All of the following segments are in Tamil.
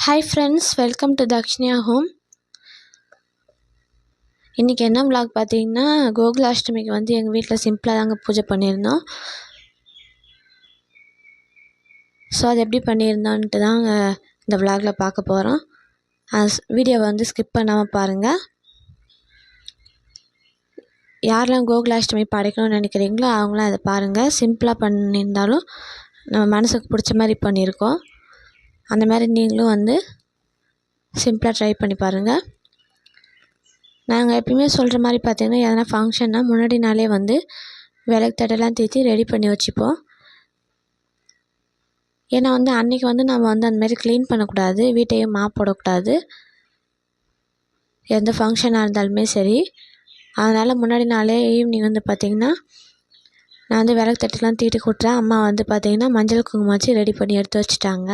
Hi friends, welcome to Dakshiniya home. இன்றைக்கி என்ன vlog பார்த்தீங்கன்னா, கோகுலாஷ்டமிக்கு வந்து எங்கள் வீட்டில் சிம்பிளாக தாங்க பூஜை பண்ணியிருந்தோம். ஸோ அது எப்படி பண்ணியிருந்தோன்ட்டு தாங்க இந்த vlogல பார்க்க போகிறோம். வீடியோவை வந்து ஸ்கிப் பண்ணாமல் பாருங்கள். யாரெல்லாம் கோகுலாஷ்டமி படைக்கணும்னு நினைக்கிறீங்களோ அவங்களாம் அதை பாருங்கள். சிம்பிளாக பண்ணியிருந்தாலும் நம்ம மனசுக்கு பிடிச்ச மாதிரி பண்ணியிருக்கோம். அந்த மாதிரி நீங்களும் வந்து சிம்பிளாக ட்ரை பண்ணி பாருங்கள். நாங்கள் எப்பயுமே சொல்கிற மாதிரி பார்த்தீங்கன்னா, எதனா ஃபங்க்ஷன்னா முன்னாடி நாளே வந்து விளக்கு தட்டெல்லாம் தேய்ச்சி ரெடி பண்ணி வச்சுப்போம். ஏன்னா வந்து அன்றைக்கி வந்து நம்ம வந்து அந்தமாதிரி க்ளீன் பண்ணக்கூடாது, வீட்டையும் மாப் போடக்கூடாது, எந்த ஃபங்க்ஷனாக இருந்தாலுமே சரி. அதனால் முன்னாடி நாளே ஈவினிங் வந்து பார்த்திங்கன்னா, நான் வந்து விளக்கு தட்டெல்லாம் தீட்டி கூட்டுறேன். அம்மா வந்து பார்த்திங்கன்னா மஞ்சள் குங்குமம் வச்சு ரெடி பண்ணி எடுத்து வச்சுட்டாங்க.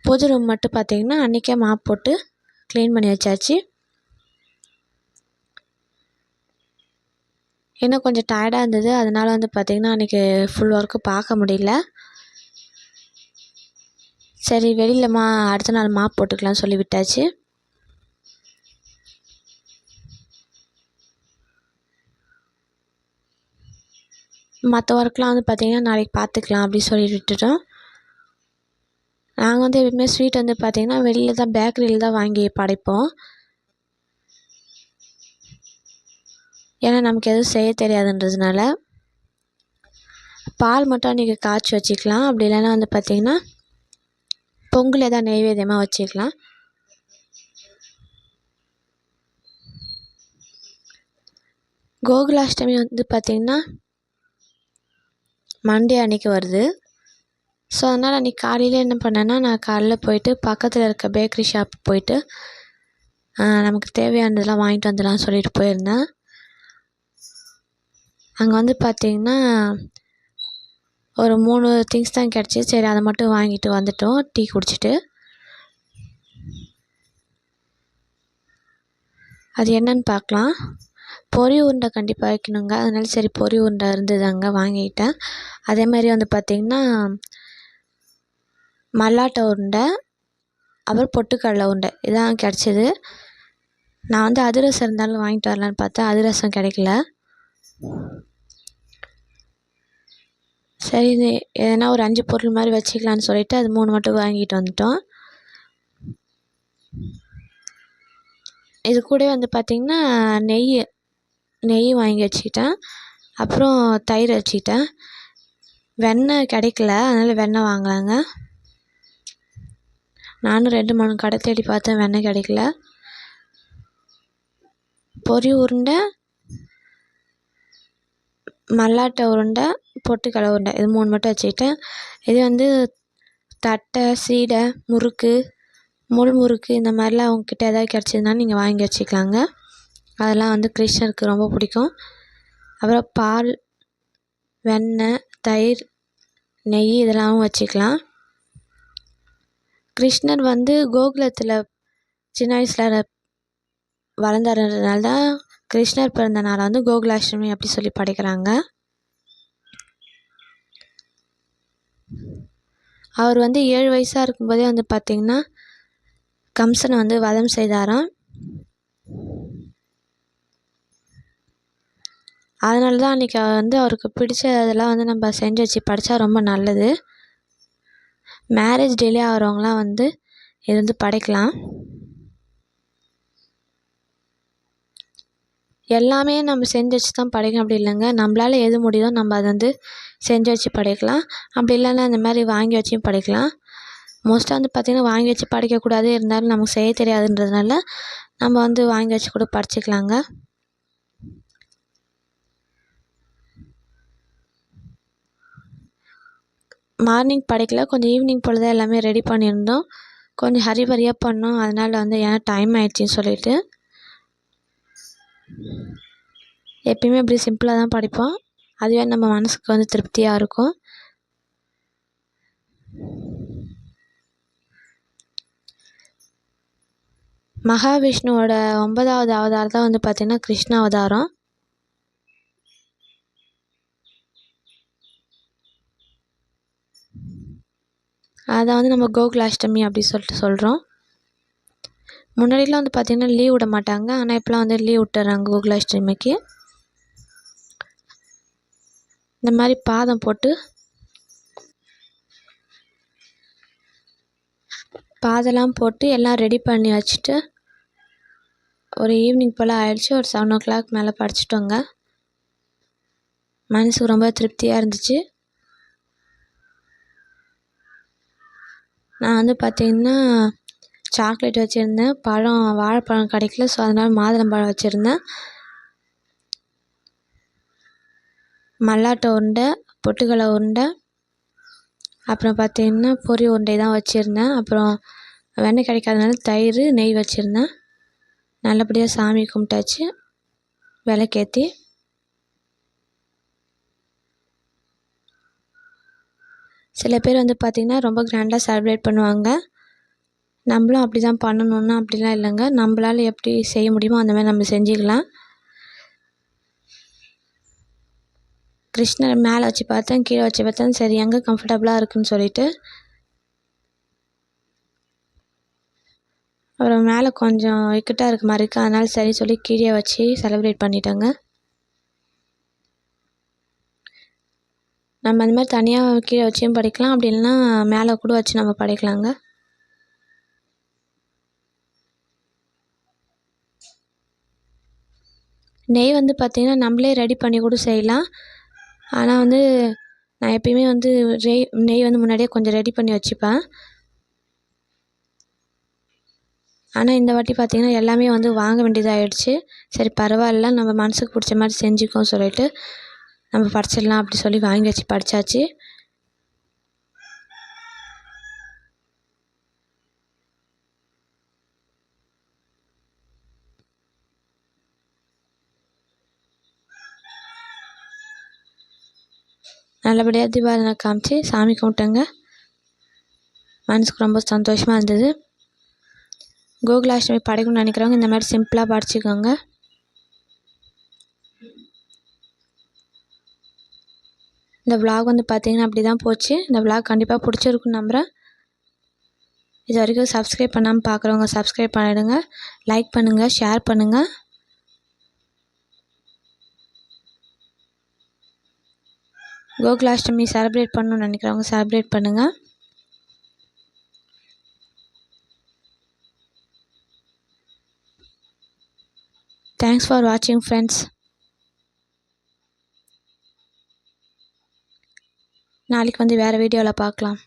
பொது ரூம் மட்டும் பார்த்திங்கன்னா அன்றைக்கே மாப் போட்டு க்ளீன் பண்ணி வச்சாச்சு. ஏன்னா கொஞ்சம் டயர்டாக இருந்தது, அதனால் வந்து பார்த்திங்கன்னா அன்றைக்கி ஃபுல் ஒர்க்கு பார்க்க முடியல. சரி வெளியிலமா அடுத்த நாள் மாப் போட்டுக்கலாம்னு சொல்லி விட்டாச்சு. மற்ற ஒர்க்லாம் வந்து பார்த்திங்கன்னா நாளைக்கு பார்த்துக்கலாம் அப்படி சொல்லி விட்டுட்டோம். நாங்கள் வந்து எப்பவுமே ஸ்வீட் வந்து பார்த்திங்கன்னா வெளியில் தான் பேக்கரியில் தான் வாங்கி படைப்போம். ஏன்னா நமக்கு எதுவும் செய்ய தெரியாதுன்றதுனால பால் மட்டும் அன்றைக்கி காய்ச்சி வச்சுக்கலாம். அப்படி இல்லைன்னா வந்து பார்த்திங்கன்னா பொங்கல் ஏதாவது நெய்வேத்தியமாக வச்சுக்கலாம். கோகுலாஷ்டமி வந்து பார்த்திங்கன்னா மண்டே அன்றைக்கி வருது. ஸோ அதனால் அன்றைக்கி காலையில் என்ன பண்ணேன்னா, நான் காலைல போயிட்டு பக்கத்தில் இருக்க பேக்கரி ஷாப் போயிட்டு நமக்கு தேவையானதெல்லாம் வாங்கிட்டு வந்துடலாம்னு சொல்லிட்டு போயிருந்தேன். அங்கே வந்து பார்த்திங்கன்னா ஒரு 3 திங்ஸ் தான் கிடச்சி. சரி அதை மட்டும் வாங்கிட்டு வந்துட்டோம் டீ குடிச்சிட்டு. அது என்னன்னு பார்க்கலாம். பொரி உருண்டை கண்டிப்பாக வைக்கணுங்க, அதனால சரி பொரி உருண்டை இருந்தது அங்கே வாங்கிட்டேன். அதே மாதிரி வந்து பார்த்திங்கன்னா மல்லாட்டை உருண்டை, அப்புறம் பொட்டுக்கடலை உருண்டை இதான் கிடச்சிது. நான் வந்து அதிரசம் இருந்தாலும் வாங்கிட்டு வரலான்னு பார்த்தா அதிரசம் கிடைக்கல. சரி எதனா ஒரு 5 பொருள் மாதிரி வச்சுக்கலான்னு சொல்லிட்டு அது 3 மட்டும் வாங்கிட்டு வந்துட்டோம். இது கூட வந்து பார்த்திங்கன்னா நெய் வாங்கி வச்சுக்கிட்டேன். அப்புறம் தயிர் வச்சுக்கிட்டேன். வெண்ணெய் கிடைக்கல, அதனால் வெண்ணெய் வாங்கலாங்க. நானும் 2-3 கடை தேடி பார்த்தேன், வெண்ணெய் கிடைக்கல. பொரி உருண்டை, மல்லாட்டை உருண்டை, பொட்டுக்கடலை உருண்டை இது 3 மட்டும் வச்சுக்கிட்டேன். இது வந்து தட்டை, சீடை, முறுக்கு, முறுக்கு இந்த மாதிரிலாம் அவங்கக்கிட்ட ஏதாவது கிடச்சிதுனாலும் நீங்கள் வாங்கி வச்சுக்கலாங்க. அதெல்லாம் வந்து கிருஷ்ணருக்கு ரொம்ப பிடிக்கும். அப்புறம் பால், வெண்ணெய், தயிர், நெய் இதெல்லாம் வச்சுக்கலாம். கிருஷ்ணர் வந்து கோகுலத்தில் சின்ன வயசில் வளர்ந்தாருன்றதுனால தான் கிருஷ்ணர் பிறந்த நாளை வந்து கோகுலாஷ்டமி அப்படி சொல்லி படைக்கிறாங்க. அவர் வந்து 7 வயசாக இருக்கும்போதே வந்து பார்த்திங்கன்னா கம்சனை வந்து வதம் செய்தாராம். அதனால தான் அன்றைக்கி வந்து அவருக்கு பிடிச்சதெல்லாம் வந்து நம்ம செஞ்சு வச்சு படித்தா ரொம்ப நல்லது. மேரேஜ் டிலே ஆகிறவங்களாம் வந்து இது வந்து படைக்கலாம். எல்லாமே நம்ம செஞ்சு வச்சு தான் படைக்கணும் அப்படி இல்லைங்க. நம்மளால் எது முடியுதோ நம்ம அதை வந்து செஞ்சு வச்சு படைக்கலாம். அப்படி இல்லைன்னா இந்த மாதிரி வாங்கி வச்சும் படைக்கலாம். மோஸ்ட்டாக வந்து பார்த்திங்கன்னா வாங்கி வச்சு படைக்கக்கூடாது, இருந்தாலும் நமக்கு செய்ய தெரியாதுன்றதுனால நம்ம வந்து வாங்கி வச்சு கூட படைச்சிக்கலாங்க. மார்னிங் படைக்கல, கொஞ்சம் ஈவினிங் போல் தான் எல்லாமே ரெடி பண்ணியிருந்தோம். கொஞ்சம் ஹரிபரியாக பண்ணோம், அதனால் வந்து ஏன்னா டைம் ஆயிடுச்சின்னு சொல்லிட்டு. எப்பயுமே இப்படி சிம்பிளாக தான் படைப்போம், அதுவே நம்ம மனசுக்கு வந்து திருப்தியாக இருக்கும். மகாவிஷ்ணுவோட 9வது அவதாரம் தான் வந்து பார்த்திங்கன்னா கிருஷ்ண அவதாரம். அதை வந்து நம்ம கோகுலாஷ்டமி அப்படி சொல்லிட்டு சொல்கிறோம். முன்னாடிலாம் வந்து பார்த்திங்கன்னா லீவ் விட மாட்டாங்க, ஆனால் இப்போலாம் வந்து லீவ் விட்டுறாங்க கோகுலாஷ்டமிக்கு. இந்த மாதிரி பாதம் போட்டு பாதெல்லாம் போட்டு எல்லாம் ரெடி பண்ணி வச்சுட்டு ஒரு ஈவினிங் போல் ஆயிடுச்சு. ஒரு 7 o'clock மேலே படிச்சுட்டோங்க. மனசுக்கு ரொம்ப திருப்தியாக இருந்துச்சு. நான் வந்து பார்த்திங்கன்னா சாக்லேட் வச்சுருந்தேன், வாழைப்பழம் கிடைக்கல, ஸோ அதனால் மாதுளம்பழம் வச்சுருந்தேன். மல்லாட்டை உருண்டை, பொட்டுக்கடலை உருண்டை, அப்புறம் பார்த்திங்கன்னா பொரி உருண்டை தான் வச்சுருந்தேன். அப்புறம் வெண்ணெய் கிடைக்காதனால தயிர், நெய் வச்சுருந்தேன். நல்லபடியாக சாமி கும்பிட்டாச்சு விளக்கேற்றி. சில பேர் வந்து பார்த்திங்கன்னா ரொம்ப கிராண்டாக செலிப்ரேட் பண்ணுவாங்க. நம்மளும் அப்படி தான் பண்ணணுன்னா அப்படிலாம் இல்லைங்க. நம்மளால் எப்படி செய்ய முடியுமோ அந்த மாதிரி நம்ம செஞ்சுக்கலாம். கிருஷ்ணர் மேலே வச்சு பார்த்தேன், கீழே வச்சு பார்த்தேன், சரி எங்கே கம்ஃபர்டபுளாக இருக்குதுன்னு சொல்லிட்டு அப்புறம் மேலே கொஞ்சம் இக்கட்டாக இருக்க மாதிரி இருக்குது, அதனால் சரி சொல்லி கீழே வச்சு செலிப்ரேட் பண்ணிட்டேங்க. நம்ம அந்த மாதிரி தனியாக கீழே வச்சும் படைக்கலாம், அப்படி இல்லைன்னா மேலே கூட வச்சு நம்ம படைக்கலாங்க. நெய் வந்து பார்த்திங்கன்னா நம்மளே ரெடி பண்ணி கூட செய்யலாம். ஆனால் வந்து நான் எப்பயுமே வந்து நெய் வந்து முன்னாடியே கொஞ்சம் ரெடி பண்ணி வச்சுப்பேன். ஆனால் இந்த வாட்டி பார்த்திங்கன்னா எல்லாமே வந்து வாங்க வேண்டியதாகிடுச்சு. சரி பரவாயில்ல, நம்ம மனசுக்கு பிடிச்ச மாதிரி செஞ்சுக்கோன்னு சொல்லிட்டு நம்ம படைச்சிடலாம் அப்படி சொல்லி வாங்கி வச்சு படைச்சாச்சு. நல்லபடியாக தீபாவளி காமிச்சு சாமி கும்பிட்டேங்க. மனசுக்கு ரொம்ப சந்தோஷமாக இருந்தது. கோகுலாஷ்டமி படைக்கணும்னு நினைக்கிறவங்க இந்த மாதிரி சிம்பிளாக படைச்சிக்கோங்க. இந்த vlog வந்து பார்த்திங்கன்னா அப்படி தான் போச்சு. இந்த vlog கண்டிப்பாக பிடிச்சிருக்குன்னு நம்புகிறேன். இது வரைக்கும் சப்ஸ்கிரைப் பண்ணாமல் பார்க்குறவங்க சப்ஸ்கிரைப் பண்ணிவிடுங்க. லைக் பண்ணுங்கள், ஷேர் பண்ணுங்கள். கோகுலாஷ்டமி செலிப்ரேட் பண்ணணும்னு நினைக்கிறவங்க செலிப்ரேட் பண்ணுங்கள். தேங்க்ஸ் ஃபார் வாட்சிங் ஃப்ரெண்ட்ஸ். நாளைக்கு வந்து வேறு வீடியோவில் பார்க்கலாம்.